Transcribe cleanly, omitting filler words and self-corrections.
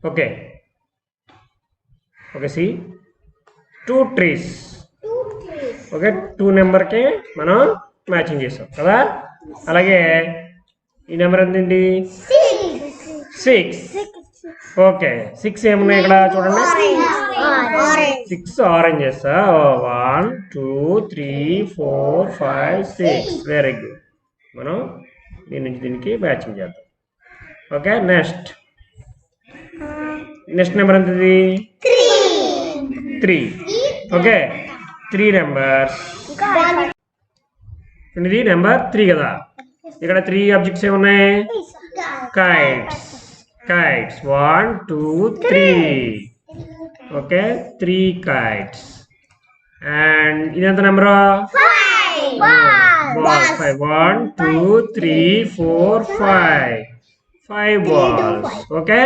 Okay okay C 2 trees. Okay 2 నెంబర్కి మనం matching చేసాం కదా. అలాగే ఈ నెంబర్ ఎంతండి 6. ఓకే 6 ఏమున్నాయి ఇక్కడ చూడండి 6 ఆరెంజెస్ 1 2 3 4 5 6 వెరీ గుడ్. మనం దీని నుంచి దీనికి మ్యాచింగ్ చేద్దాం. ఓకే నెక్స్ట్ నెంబర్ ఎంతది 3. ఓకే 3 నెంబర్స్ ఇది నెంబర్ 3 కదా. ఇక్కడ 3 ఆబ్జెక్ట్స్ ఏమున్నాయి kites 1 2 3. Okay 3 kites. అండ్ ఇది ఎంత నెంబర్ 5 1 2 3 4 5 balls. ఓకే